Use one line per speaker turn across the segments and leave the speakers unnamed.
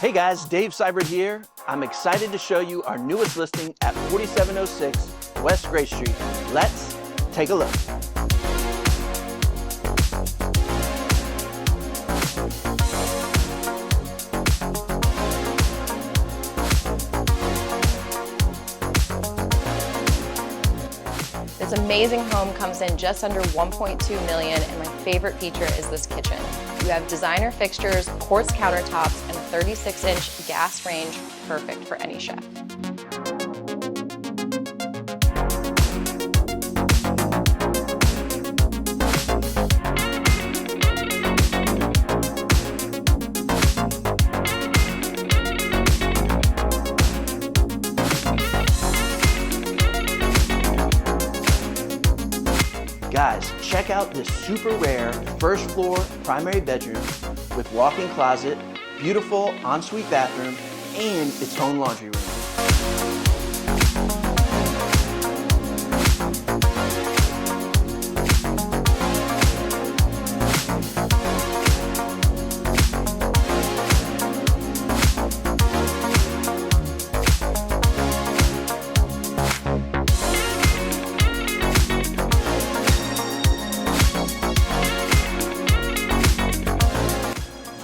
Hey guys, Dave Seibert here. I'm excited to show you our newest listing at 4706 West Gray Street. Let's take a look.
This amazing home comes in just under $1.2 million, and my favorite feature is this kitchen. You have designer fixtures, quartz countertops, and a 36-inch gas range, perfect for any chef.
Guys, check out this super rare first floor primary bedroom with walk-in closet, beautiful ensuite bathroom, and its own laundry room.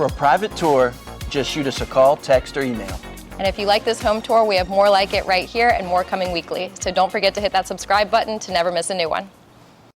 For a private tour, just shoot us a call, text, or email.
And if you like this home tour, we have more like it right here and more coming weekly. So don't forget to hit that subscribe button to never miss a new one.